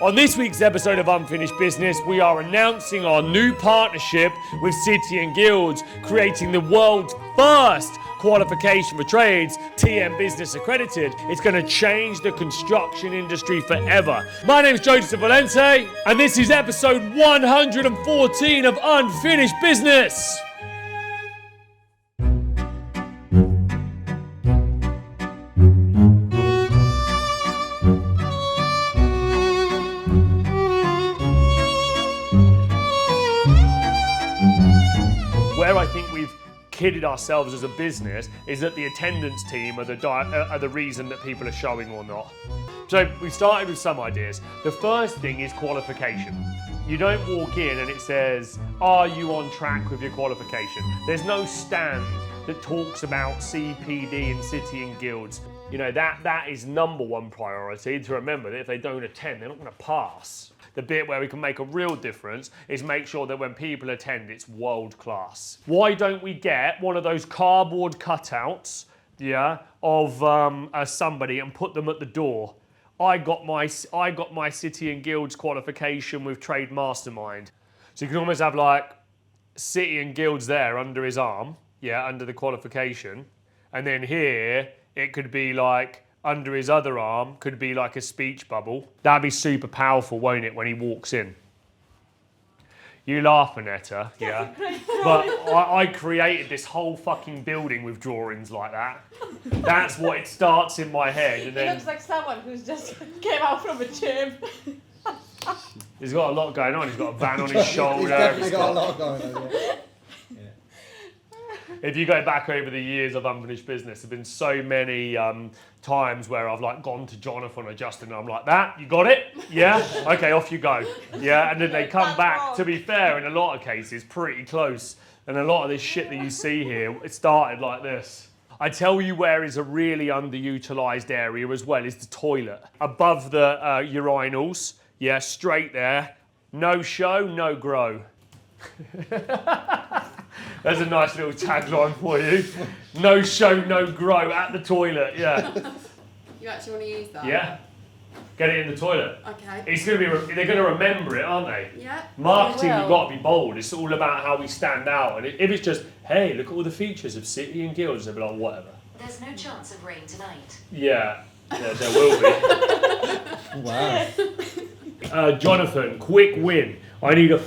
On this week's episode of Unfinished Business, we are announcing our new partnership with City and Guilds, creating the world's first qualification for trades, TM Business Accredited. It's going to change the construction industry forever. My name is Joseph Valente, and this is episode 114 of Unfinished Business. Where I think we've kidded ourselves as a business is that the attendance team are the reason that people are showing or not. So we started with some ideas. The first thing is qualification. You don't walk in and it says, are you on track with your qualification? There's no stand that talks about CPD and City and Guilds. You know, that is number one priority, to remember that if they don't attend, they're not going to pass. The bit where we can make a real difference is make sure that when people attend, it's world class. Why don't we get one of those cardboard cutouts, of somebody and put them at the door? I got my City and Guilds qualification with Trade Mastermind. So you can almost have like City and Guilds there under his arm, under the qualification, and then here it could be like under his other arm, could be like a speech bubble. That'd be super powerful, won't it, when he walks in? You laughing at her, yeah? But I created this whole fucking building with drawings like that. That's what it starts in my head. And then it looks like someone who's just came out from a gym. He's got a lot going on. He's got a van on his shoulder. He's definitely got a lot going on, yeah. If you go back over the years of Unfinished Business, there've been so many times where I've like gone to Jonathan or Justin and I'm like, that, you got it? Yeah? Okay, off you go. Yeah, and then they come back, to be fair, in a lot of cases, pretty close. And a lot of this shit that you see here, it started like this. I tell you where is a really underutilised area as well, is the toilet. Above the urinals, straight there. No show, no grow. There's a nice little tagline for you. No show, no grow at the toilet, You actually want to use that? Yeah. Get it in the toilet. Okay. They're going to remember it, aren't they? Yeah. Marketing, you've got to be bold. It's all about how we stand out. And if it's just, hey, look at all the features of City and Guilds, they'll be like, whatever. There's no chance of rain tonight. Yeah, there will be. Wow. Jonathan, quick win. I need a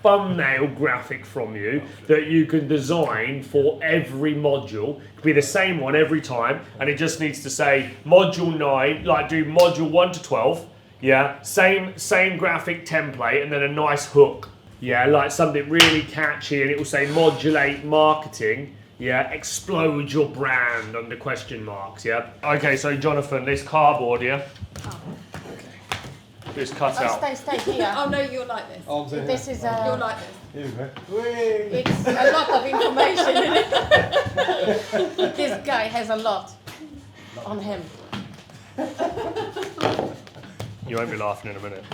thumbnail graphic from you that you can design for every module. It could be the same one every time, and it just needs to say module 9, like do module 1 to 12, same graphic template, and then a nice hook, like something really catchy, and it will say modulate marketing, explode your brand under question marks, Okay, so Jonathan, this cardboard, this cut out. Stay here. Oh no, you're like this. Oh, this is you're like this. Here we go. It's a lot of information in it. This guy has a lot on him. You won't be laughing in a minute.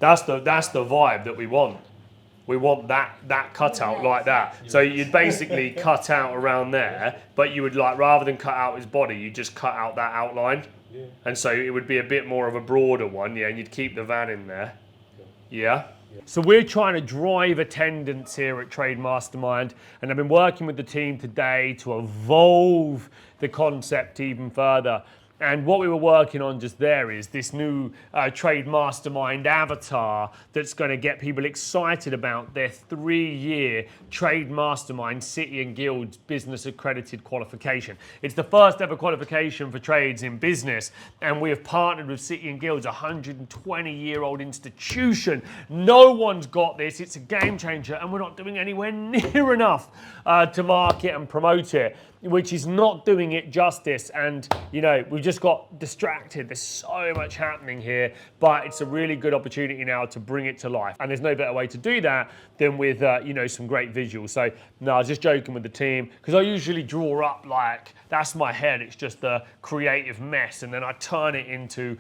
That's the vibe that we want. We want that cutout like that. So you'd basically cut out around there, but you would like, rather than cut out his body, you just cut out that outline. Yeah. And so it would be a bit more of a broader one, and you'd keep the van in there. Yeah? So we're trying to drive attendance here at Trade Mastermind, and I've been working with the team today to evolve the concept even further. And what we were working on just there is this new Trade Mastermind avatar that's going to get people excited about their 3-year Trade Mastermind City and Guilds Business Accredited qualification. It's the first ever qualification for trades in business, and we have partnered with City and Guilds, a 120-year-old institution. No one's got this. It's a game changer, and we're not doing anywhere near enough to market and promote it, which is not doing it justice. And we've just got distracted. There's so much happening here, but it's a really good opportunity now to bring it to life. And there's no better way to do that than with some great visuals. So no, I was just joking with the team, because I usually draw up like, that's my head. It's just a creative mess, and then I turn it into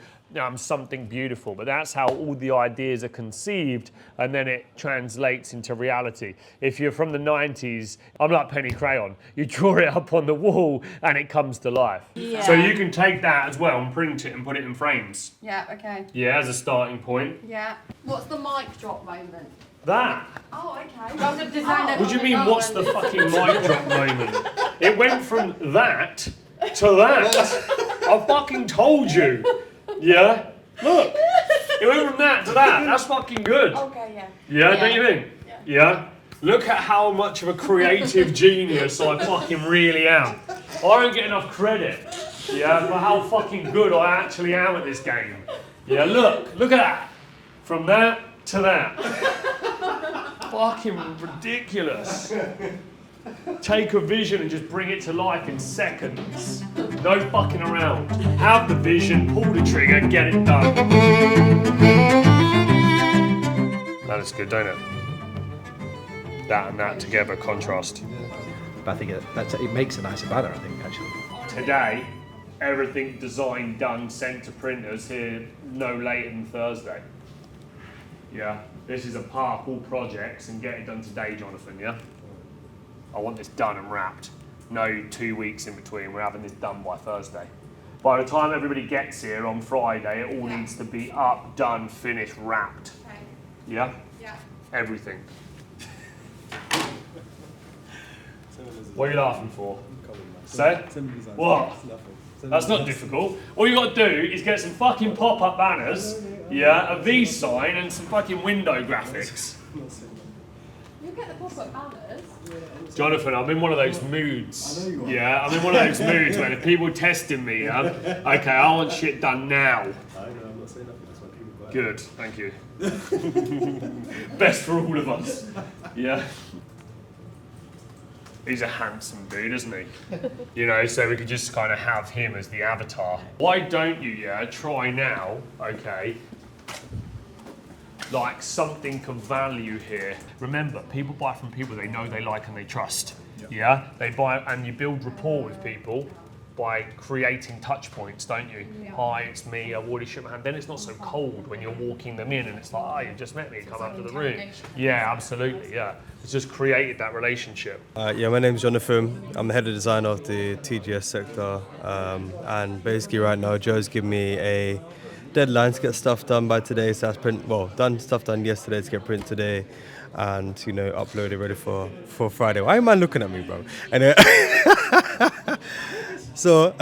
something beautiful. But that's how all the ideas are conceived, and then it translates into reality. If you're from the 90s, I'm like Penny Crayon. You draw it up up on the wall and it comes to life. Yeah. So you can take that as well and print it and put it in frames. Yeah, okay. Yeah, as a starting point. Yeah. What's the mic drop moment? That. Oh, okay. I'm the designer. What do you mean, what's the fucking mic drop moment? It went from that to that. I fucking told you. Yeah? Look. It went from that to that. That's fucking good. Okay, yeah. Yeah, don't you think? Yeah. Look at how much of a creative genius I fucking really am. I don't get enough credit, yeah, for how fucking good I actually am at this game. Yeah, look at that. From that to that. Fucking ridiculous. Take a vision and just bring it to life in seconds. No fucking around. Have the vision, pull the trigger, get it done. That is good, don't it? That and that together, contrast. But I think it makes a nicer banner, I think, actually. Today, everything designed, done, sent to printers here no later than Thursday. Yeah, this is a park, all projects, and get it done today, Jonathan, yeah? I want this done and wrapped. No 2 weeks in between, we're having this done by Thursday. By the time everybody gets here on Friday, it all needs to be up, done, finished, wrapped. Okay. Yeah? Yeah. Everything. What are you laughing for? Say? What? That's not difficult. All you got to do is get some fucking pop-up banners, yeah, a V sign and some fucking window graphics. You get the pop-up banners. Jonathan, I'm in one of those moods. Yeah, I'm in one of those moods where if people testing me, yeah, okay, I want shit done now. I know, I'm not saying nothing, that's why people buy it. Good, thank you. Best for all of us. Yeah. He's a handsome dude, isn't he? You know, so we could just kind of have him as the avatar. Why don't you, yeah, try now, okay, like something of value here. Remember, people buy from people they know, they like and they trust. Yeah? They buy, and you build rapport with people by creating touch points, don't you? Hi, it's me, I've already shook my hand. Then it's not so cold when you're walking them in and it's like, oh, you've just met me, come up to the room. Yeah, absolutely, yeah. It's just created that relationship. Yeah, my name's Jonathan. I'm the head of design of the TGS sector. And basically right now, Joe's given me a deadline to get stuff done by today. So that's stuff done yesterday to get print today. And, you know, uploaded ready for Friday. Why am I looking at me, bro? Anyway. So,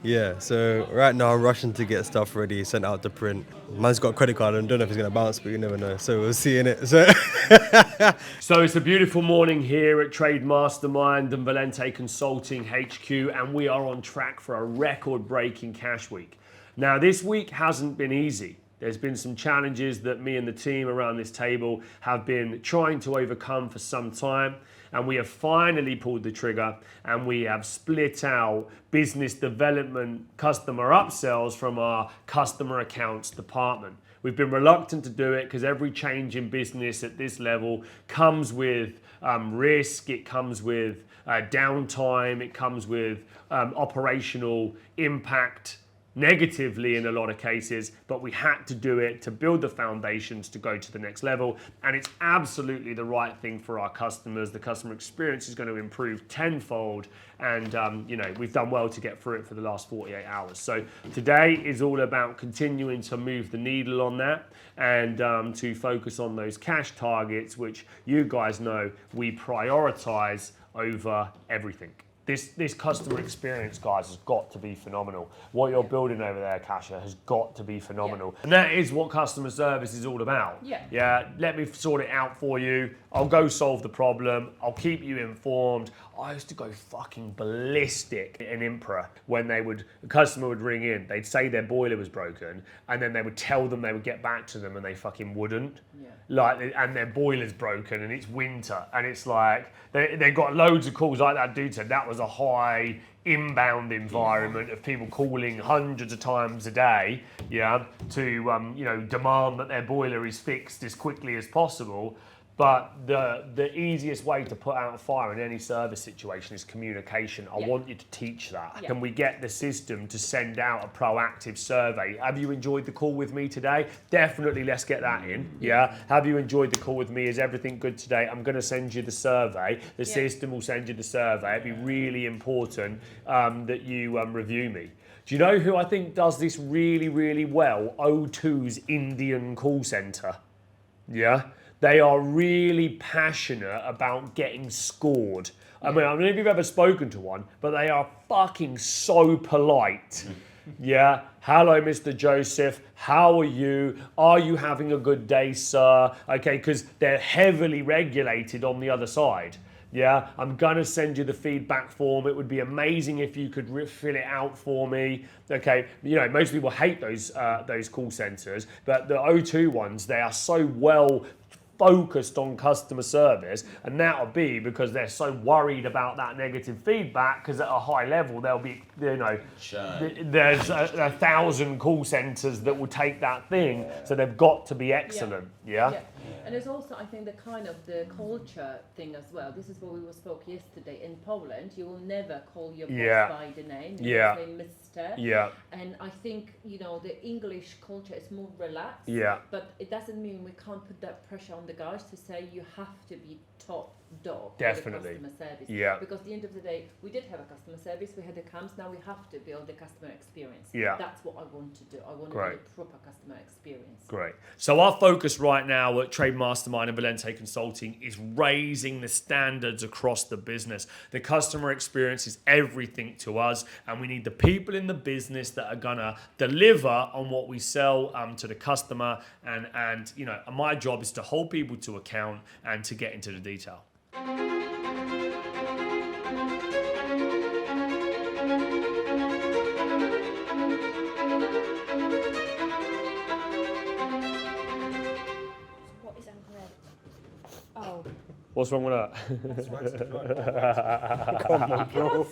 yeah, so right now I'm rushing to get stuff ready, sent out to print. Man's got a credit card and don't know if he's going to bounce, but you never know. So we'll see in it. So it's a beautiful morning here at Trade Mastermind and Valente Consulting HQ, and we are on track for a record-breaking cash week. Now, this week hasn't been easy. There's been some challenges that me and the team around this table have been trying to overcome for some time. And we have finally pulled the trigger and we have split out business development customer upsells from our customer accounts department. We've been reluctant to do it because every change in business at this level comes with risk, it comes with downtime, it comes with operational impact negatively in a lot of cases, but we had to do it to build the foundations to go to the next level, and it's absolutely the right thing for our customers. The customer experience is going to improve tenfold, and you know, we've done well to get through it for the last 48 hours. So today is all about continuing to move the needle on that and to focus on those cash targets, which you guys know we prioritize over everything. This customer experience, guys, has got to be phenomenal. What you're building over there, Kasha, has got to be phenomenal. And that is what customer service is all about. Yeah, let me sort it out for you. I'll go solve the problem. I'll keep you informed. I used to go fucking ballistic in Impra when a customer would ring in. They'd say their boiler was broken, and then they would tell them they would get back to them, and they fucking wouldn't. And their boiler's broken, and it's winter, and it's like they got loads of calls like that dude said. That was a high inbound environment of people calling hundreds of times a day, to you know, demand that their boiler is fixed as quickly as possible. But the easiest way to put out a fire in any service situation is communication. I want you to teach that. Yeah. Can we get the system to send out a proactive survey? Have you enjoyed the call with me today? Definitely, let's get that in. Yeah. Have you enjoyed the call with me? Is everything good today? I'm going to send you the survey. The system will send you the survey. It'd be really important that you review me. Do you know who I think does this really, really well? O2's Indian call centre. Yeah. They are really passionate about getting scored. I mean, I don't know if you've ever spoken to one, but they are fucking so polite. Yeah. Hello, Mr. Joseph. How are you? Are you having a good day, sir? Okay, because they're heavily regulated on the other side. Yeah, I'm gonna send you the feedback form. It would be amazing if you could fill it out for me. Okay, you know, most people hate those call centers, but the O2 ones, they are so well focused on customer service, and that'll be because they're so worried about that negative feedback, because at a high level there'll be, you know, there's a 1,000 call centers that will take that thing, so they've got to be excellent. Yeah. And there's also, I think, the kind of the culture thing as well. This is what we spoke yesterday. In Poland, you will never call your boss by the name. You will say Mr. Yeah. And I think, you know, the English culture is more relaxed. Yeah. But it doesn't mean we can't put that pressure on the guys to say you have to be top dog. Definitely. For the customer service. Yeah. Because at the end of the day, we did have a customer service. We had the cams. Now we have to build the customer experience. Yeah. That's what I want to do. I want to Great. do a proper customer experience. Great. So our focus right now at Trade Mastermind and Valente Consulting is raising the standards across the business. The customer experience is everything to us, and we need the people in the business that are gonna deliver on what we sell to the customer. And you know, my job is to hold people to account and to get into the detail. What's wrong with that? Come on, bro.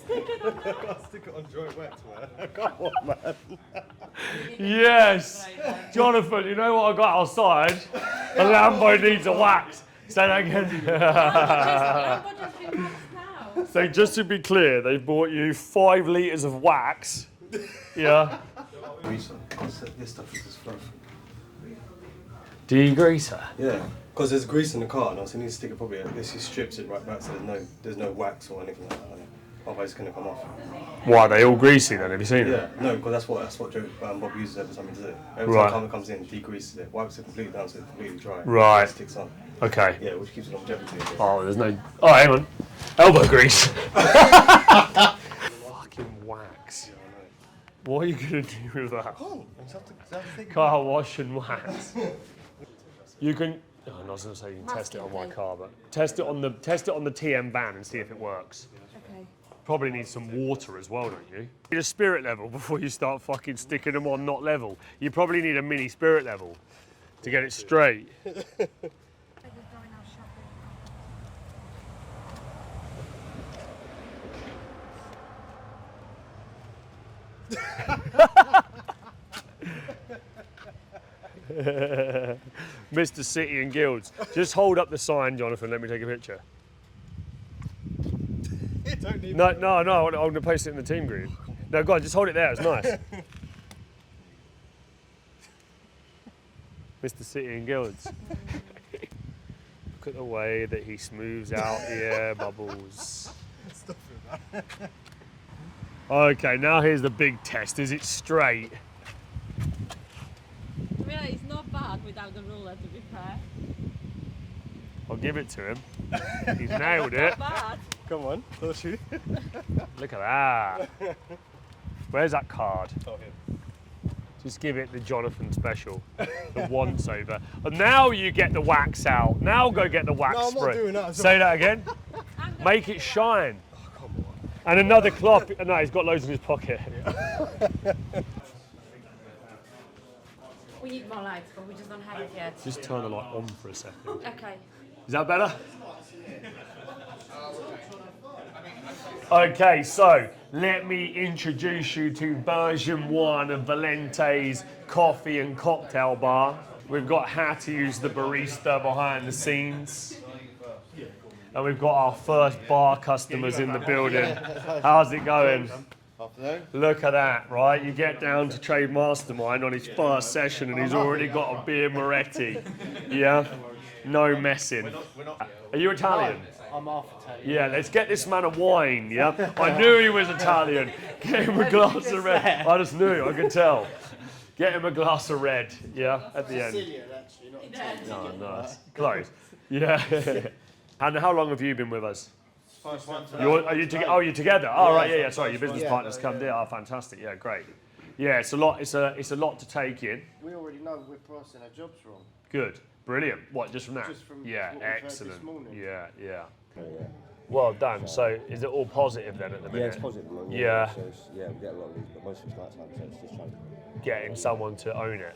Gotta stick it on joint wax, man. Come on, man. Yes! Jonathan, you know what I got outside? A Lambo needs a wax. Say that again. So just to be clear, they bought you 5 litres of wax. Yeah. Greaser. This stuff is just fluff. Degreaser? Yeah. Because there's grease in the car, and I need to stick it probably. This strips it right back, so there's no wax or anything like that. Otherwise, it's gonna come off. Why, are they all greasy then? Have you seen it? Yeah, no, because that's what Bob uses every time he does it. Every time it comes in, degreases it, wipes it completely down so it's completely dry. Right. And it sticks on. Okay. Yeah, which keeps longevity. Oh, there's no. Oh, hang on. Elbow grease. Fucking wax. What are you gonna do with that? Car wash and wax. You can. Oh, I was going to say you can test it on my car, but test it on the TM van and see if it works. Okay. Probably need some water as well, don't you? You need a spirit level before you start fucking sticking them on not level. You probably need a mini spirit level to get it straight. Mr. City and Guilds. Just hold up the sign, Jonathan. Let me take a picture. No, I'm going to post it in the team group. No, go on, just hold it there. It's nice. Mr. City and Guilds. Look at the way that he smooths out the air bubbles. Okay, now here's the big test. Is it straight? Really, it's not bad without the ruler, to be fair. I'll give it to him. He's nailed it. Bad. Come on, don't you? Look at that. Where's that card? Oh, here. Just give it the Jonathan special, the once over. And now you get the wax out. Now go get the wax No, I'm spray. not doing that. Say that again. Make it shine. Oh, come on. And another cloth. No, he's got loads in his pocket. We need more lights, but we just don't have it yet. Just turn the light on for a second. Okay. Is that better? Okay, so let me introduce you to version 1 of Valente's coffee and cocktail bar. We've got how to use the barista behind the scenes. And we've got our first bar customers in the building. How's it going? Look at that, right? You get down to Trade Mastermind on his first session and he's already got a beer Moretti. Yeah? No messing. Are you Italian? I'm half Italian. Yeah, let's get this man a wine, yeah? I knew he was Italian. Get him a glass of red. I just knew, I could tell. Get him a glass of red, yeah, at the end. Sicilian, actually, not Italian. Oh, nice. Close. Yeah. And how long have you been with us? You're together? Oh, right, yeah. Sorry, your business partners come there. Oh, fantastic. Yeah, great. Yeah, it's a lot. It's a lot to take in. We already know we're pricing our jobs wrong. Good, brilliant. What, just from that? Just from yeah, what we've heard excellent. this morning. Yeah. Well done. So, is it all positive then at the minute? Yeah, it's positive. Yeah. So we get a lot of leads, but most of it's night time, so it's just trying to Getting someone to own it.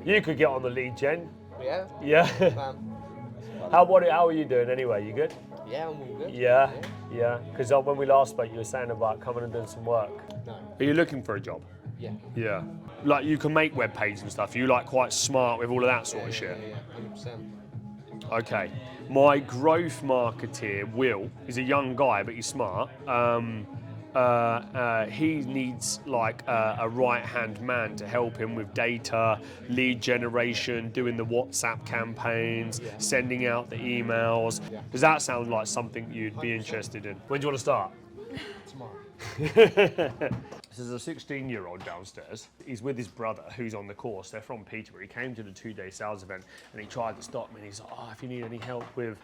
You could get on the lead gen. Yeah. Yeah. How are you doing anyway? You good? Yeah, I'm all good. Yeah. Because when we last spoke, you were saying about coming and doing some work. No. Are you looking for a job? Yeah. Yeah. Like you can make web pages and stuff. You like quite smart with all of that sort of shit. Yeah, 100%. Okay. My growth marketeer, Will, is a young guy, but he's smart. He needs like a right-hand man to help him with data, lead generation, doing the WhatsApp campaigns, sending out the emails. Does that sound like something you'd be interested in? When do you want to start? Tomorrow. There's a 16-year-old downstairs. He's with his brother, who's on the course. They're from Peterborough. He came to the 2-day sales event, and he tried to stop me. And he's like, "Oh, if you need any help with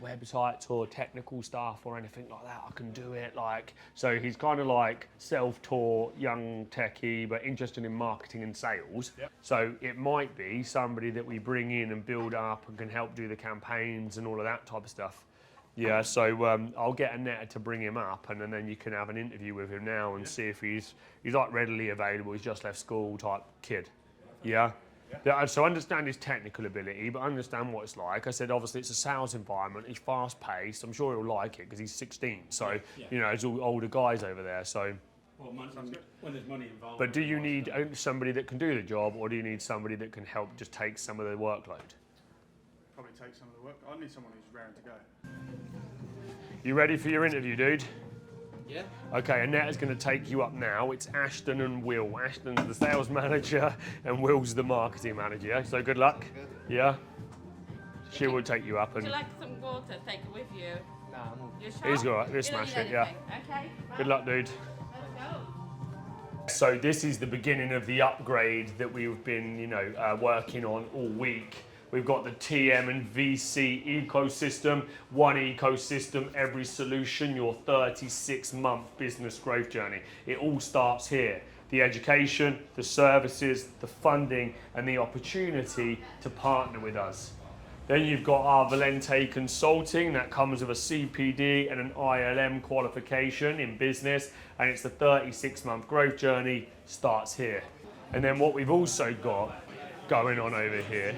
websites or technical stuff or anything like that, I can do it." Like, so he's kind of like self-taught, young techie, but interested in marketing and sales. Yep. So it might be somebody that we bring in and build up and can help do the campaigns and all of that type of stuff. Yeah, so I'll get Annette to bring him up, and then you can have an interview with him now and see if he's like readily available. He's just left school type kid. Yeah. So understand his technical ability, but understand what it's like. I said obviously it's a sales environment. He's fast paced. I'm sure he'll like it because he's 16. So you know, there's all older guys over there. So. Well, when there's money involved. But do you need somebody that can do the job, or do you need somebody that can help just take some of the workload? Probably take some of the work. I need someone who's raring to go. You ready for your interview, dude? Yeah. Okay, Annetta's going to take you up now. It's Ashton and Will. Ashton's the sales manager and Will's the marketing manager. So good luck. Yeah. She will take you up Would and. you like some water? Take it with you. Nah, I'm all You sure? He's got it. He'll You don't smash need it. Yeah. anything. Okay. Good luck, dude. Let's go. So this is the beginning of the upgrade that we've been, working on all week. We've got the TM and VC ecosystem, one ecosystem, every solution, your 36-month business growth journey. It all starts here. The education, the services, the funding, and the opportunity to partner with us. Then you've got our Valente consulting that comes with a CPD and an ILM qualification in business, and it's the 36-month growth journey starts here. And then what we've also got going on over here,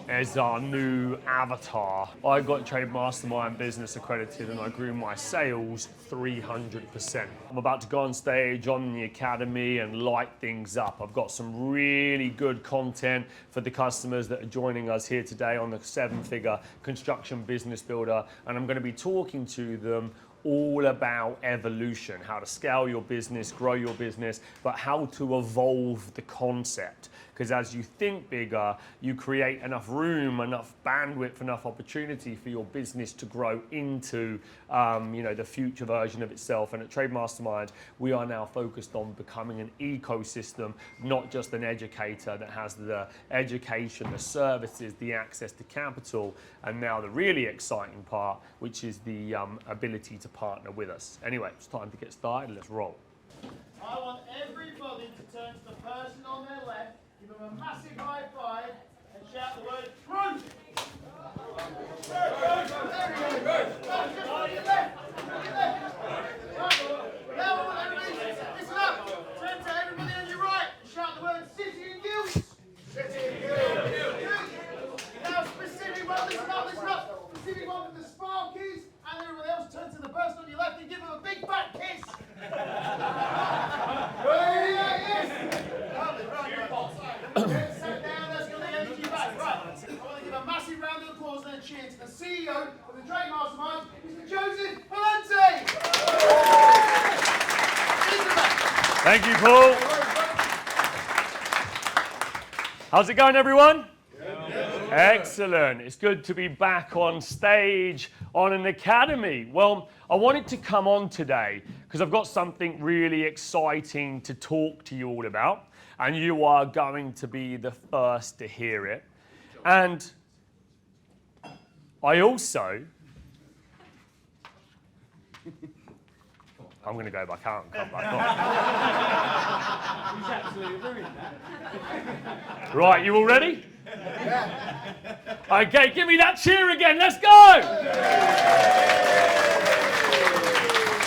is our new avatar. I got Trade Mastermind Business accredited and I grew my sales 300%. I'm about to go on stage on the academy and light things up. I've got some really good content for the customers that are joining us here today on the 7-figure construction business builder, and I'm going to be talking to them all about evolution, how to scale your business, grow your business, but how to evolve the concept. Because as you think bigger, you create enough room, enough bandwidth, enough opportunity for your business to grow into, the future version of itself. And at Trade Mastermind, we are now focused on becoming an ecosystem, not just an educator that has the education, the services, the access to capital, and now the really exciting part, which is the ability to partner with us. Anyway, it's time to get started. Let's roll. I want everybody to turn to the person on their left, give them a massive high five, and shout the word front. Now, everybody, listen up. Turn to everybody on your right and shout the word City and Guilds. City and Guilds. Now, specific one, listen up. Specific one for the Sparkies, and everybody else turn to the person on your left and give them a big fat kiss. Yes. Sat down, that's Thank you, Paul. How's it going, everyone? Excellent. It's good to be back on stage on an academy. Well, I wanted to come on today because I've got something really exciting to talk to you all about, and you are going to be the first to hear it. And I also... I'm going to go back out and come back on. Right, you all ready? Okay, give me that cheer again. Let's go!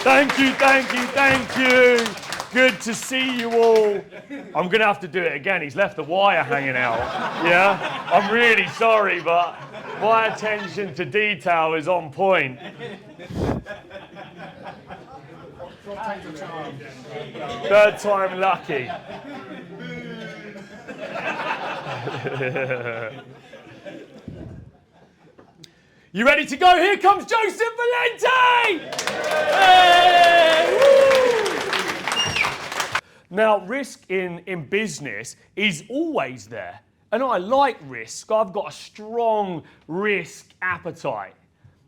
Thank you, thank you, thank you. Good to see you all. I'm going to have to do it again. He's left the wire hanging out. Yeah? I'm really sorry, but my attention to detail is on point. Third time lucky. You ready to go? Here comes Joseph Valente! Hey! Now, risk in business is always there. And I like risk. I've got a strong risk appetite.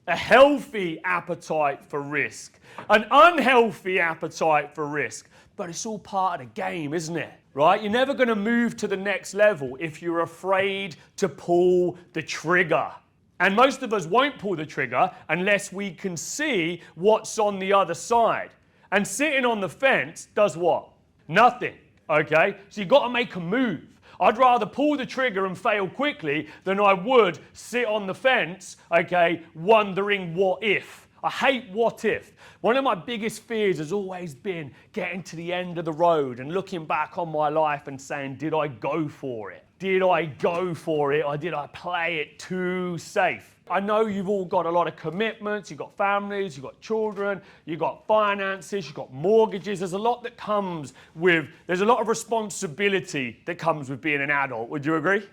A healthy appetite for risk. An unhealthy appetite for risk. But it's all part of the game, isn't it? Right? You're never going to move to the next level if you're afraid to pull the trigger. And most of us won't pull the trigger unless we can see what's on the other side. And sitting on the fence does what? Nothing. Okay? So you've got to make a move. I'd rather pull the trigger and fail quickly than I would sit on the fence, okay, wondering what if. I hate what if. One of my biggest fears has always been getting to the end of the road and looking back on my life and saying, did I go for it? Did I go for it, or did I play it too safe? I know you've all got a lot of commitments, you've got families, you've got children, you've got finances, you've got mortgages. There's a lot that comes with, there's a lot of responsibility that comes with being an adult. Would you agree?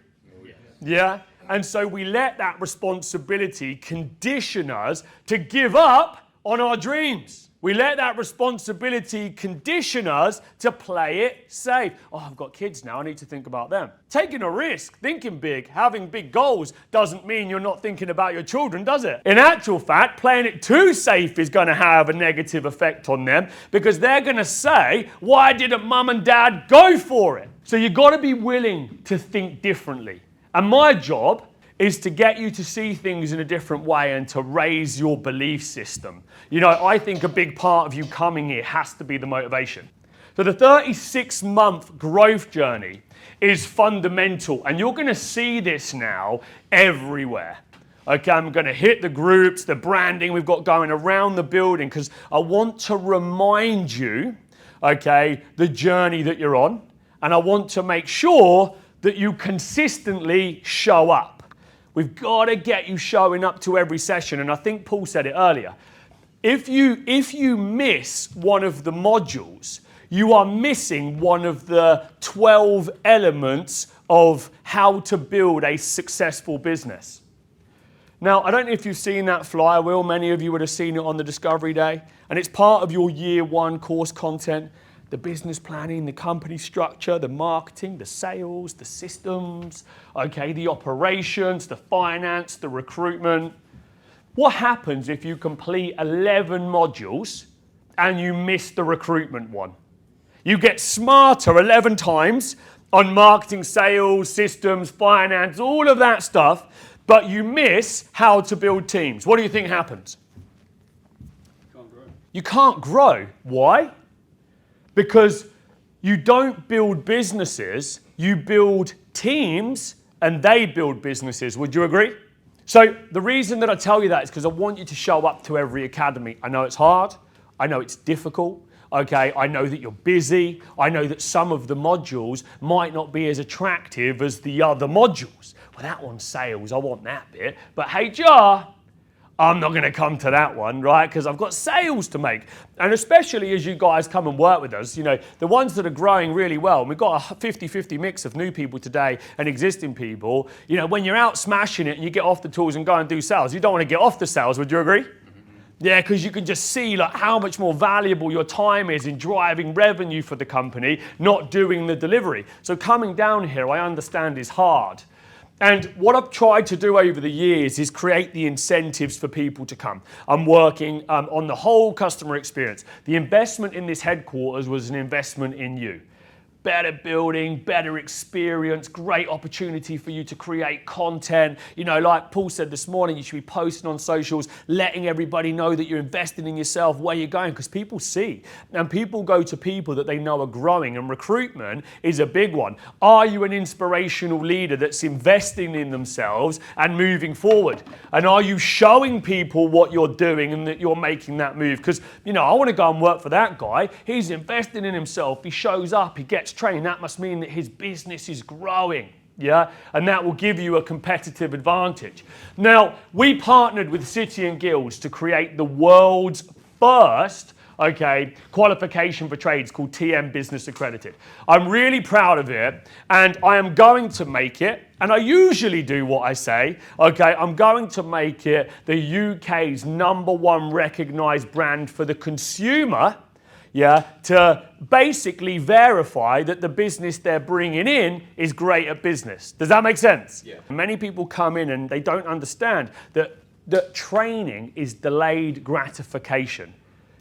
Yes. Yeah? And so we let that responsibility condition us to give up on our dreams. We let that responsibility condition us to play it safe. Oh, I've got kids now, I need to think about them. Taking a risk, thinking big, having big goals doesn't mean you're not thinking about your children, does it? In actual fact, playing it too safe is going to have a negative effect on them because they're going to say, why didn't mum and dad go for it? So you've got to be willing to think differently. And my job is to get you to see things in a different way and to raise your belief system. You know, I think a big part of you coming here has to be the motivation. So the 36-month growth journey is fundamental, and you're going to see this now everywhere. Okay, I'm going to hit the groups, the branding we've got going around the building, because I want to remind you, okay, the journey that you're on, and I want to make sure that you consistently show up. We've got to get you showing up to every session. And I think Paul said it earlier. If you miss one of the modules, you are missing one of the 12 elements of how to build a successful business. Now, I don't know if you've seen that flywheel. Many of you would have seen it on the Discovery Day. And it's part of your year one course content. The business planning, the company structure, the marketing, the sales, the systems, okay, the operations, the finance, the recruitment. What happens if you complete 11 modules and you miss the recruitment one? You get smarter 11 times on marketing, sales, systems, finance, all of that stuff, but you miss how to build teams. What do you think happens? You can't grow. You can't grow. Why? Because you don't build businesses, you build teams and they build businesses. Would you agree? So the reason that I tell you that is because I want you to show up to every academy. I know it's hard. I know it's difficult. Okay, I know that you're busy. I know that some of the modules might not be as attractive as the other modules. Well, that one's sales. I want that bit. But HR, I'm not going to come to that one, right? Because I've got sales to make. And especially as you guys come and work with us, you know, the ones that are growing really well, and we've got a 50-50 mix of new people today and existing people, you know, when you're out smashing it and you get off the tools and go and do sales, you don't want to get off the sales, would you agree? Yeah, because you can just see like how much more valuable your time is in driving revenue for the company, not doing the delivery. So coming down here, I understand, is hard. And what I've tried to do over the years is create the incentives for people to come. I'm working on the whole customer experience. The investment in this headquarters was an investment in you. Better building, better experience, great opportunity for you to create content. You know, like Paul said this morning, you should be posting on socials, letting everybody know that you're investing in yourself, where you're going, because people see. And people go to people that they know are growing, and recruitment is a big one. Are you an inspirational leader that's investing in themselves and moving forward? And are you showing people what you're doing and that you're making that move? Because, you know, I want to go and work for that guy. He's investing in himself. He shows up, he gets trained. That must mean that his business is growing, yeah? And that will give you a competitive advantage. Now, we partnered with City and Guilds to create the world's first, qualification for trades called TM Business Accredited. I'm really proud of it, and I am going to make it, and I usually do what I say, I'm going to make it the UK's #1 recognized brand for the consumer, to basically verify that the business they're bringing in is great at business. Does that make sense? Yeah. Many people come in and they don't understand that training is delayed gratification.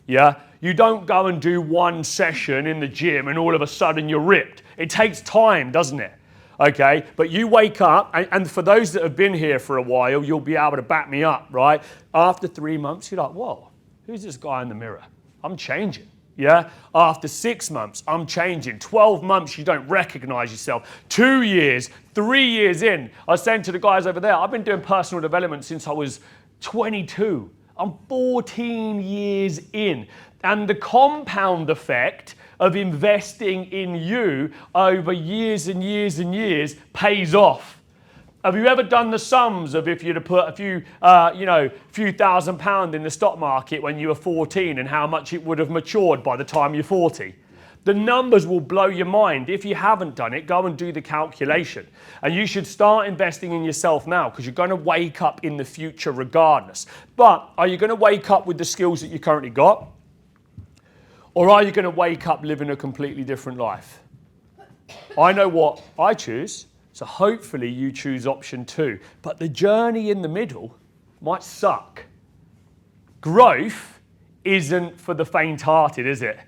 Yeah? You don't go and do one session in the gym and all of a sudden you're ripped. It takes time, doesn't it? Okay, but you wake up, and for those that have been here for a while, you'll be able to back me up, right? After 3 months, you're like, whoa, who's this guy in the mirror? I'm changing. Yeah. After 6 months, I'm changing. 12 months, you don't recognize yourself. 2 years, 3 years in. I was saying to the guys over there, I've been doing personal development since I was 22. I'm 14 years in. And the compound effect of investing in you over years and years and years pays off. Have you ever done the sums of if you'd have put a few £1,000 in the stock market when you were 14 and how much it would have matured by the time you're 40? The numbers will blow your mind. If you haven't done it, go and do the calculation. And you should start investing in yourself now, because you're going to wake up in the future regardless. But are you going to wake up with the skills that you currently got? Or are you going to wake up living a completely different life? I know what I choose. So hopefully you choose option 2. But the journey in the middle might suck. Growth isn't for the faint-hearted, is it?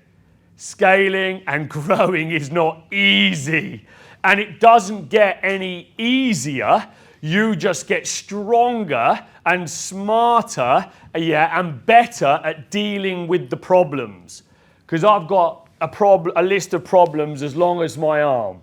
Scaling and growing is not easy. And it doesn't get any easier. You just get stronger and smarter, and better at dealing with the problems. Because I've got a list of problems as long as my arm.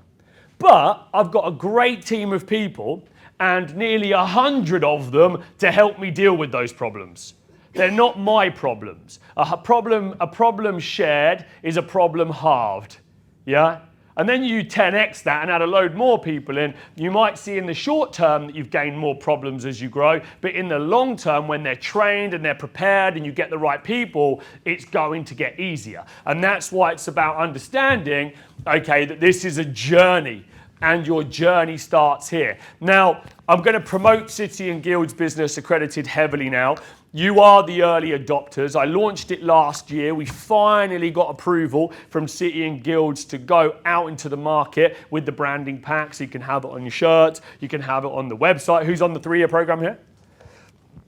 But I've got a great team of people and nearly 100 of them to help me deal with those problems. They're not my problems. A problem shared is a problem halved. Yeah? And then you 10x that and add a load more people in. You might see in the short term that you've gained more problems as you grow, but in the long term, when they're trained and they're prepared and you get the right people, it's going to get easier. And that's why it's about understanding, that this is a journey and your journey starts here. Now, I'm going to promote City and Guilds Business Accredited heavily now. You are the early adopters. I launched it last year. We finally got approval from City and Guilds to go out into the market with the branding pack. So you can have it on your shirts. You can have it on the website. Who's on the 3-year program here?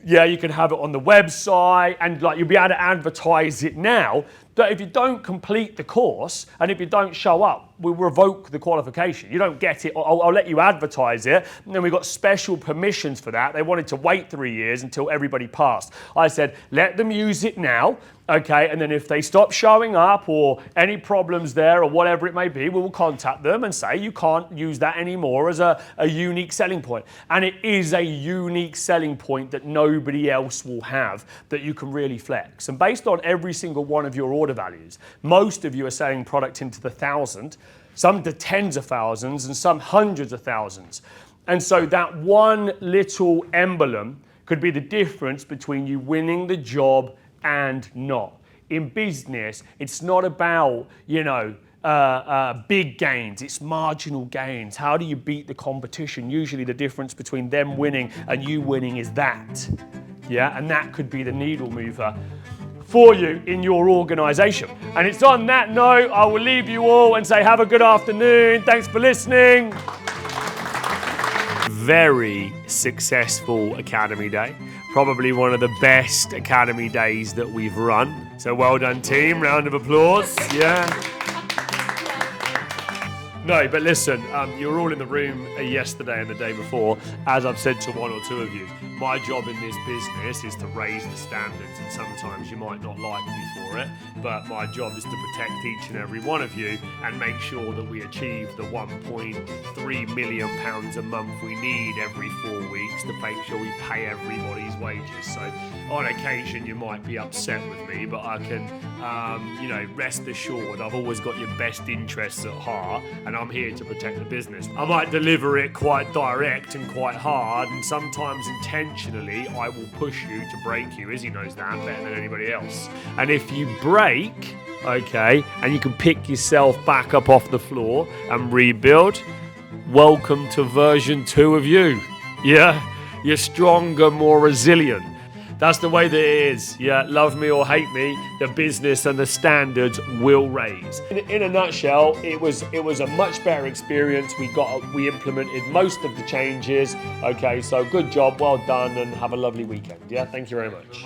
Yeah, you can have it on the website, and you'll be able to advertise it now. But if you don't complete the course and if you don't show up, we'll revoke the qualification. You don't get it. I'll let you advertise it. And then we got special permissions for that. They wanted to wait 3 years until everybody passed. I said, let them use it now. And then if they stop showing up or any problems there or whatever it may be, we will contact them and say you can't use that anymore as a unique selling point. And it is a unique selling point that nobody else will have, that you can really flex. And based on every single one of your order values, most of you are selling product into the 1,000, some to tens of thousands and some hundreds of thousands. And so that one little emblem could be the difference between you winning the job and not. In business, it's not about, big gains, it's marginal gains. How do you beat the competition? Usually the difference between them winning and you winning is that. Yeah, and that could be the needle mover for you in your organisation. And it's on that note, I will leave you all and say have a good afternoon. Thanks for listening. Very successful Academy Day. Probably one of the best Academy days that we've run. So well done, team. Round of applause. Yeah. No, but listen, you were all in the room yesterday and the day before. As I've said to one or two of you, my job in this business is to raise the standards, and sometimes you might not like me for it, but my job is to protect each and every one of you and make sure that we achieve the £1.3 million a month we need every 4 weeks to make sure we pay everybody's wages. So on occasion you might be upset with me, but I can, rest assured I've always got your best interests at heart, and I'm here to protect the business. I might deliver it quite direct and quite hard, and sometimes intentionally I will push you to break you. Izzy knows that better than anybody else. And if you break, okay, and you can pick yourself back up off the floor and rebuild, welcome to version 2 of you. Yeah, you're stronger, more resilient. That's the way that it is. Yeah, love me or hate me, the business and the standards will raise. In a nutshell, it was a much better experience. We implemented most of the changes. Okay, so good job, well done, and have a lovely weekend. Yeah, thank you very much.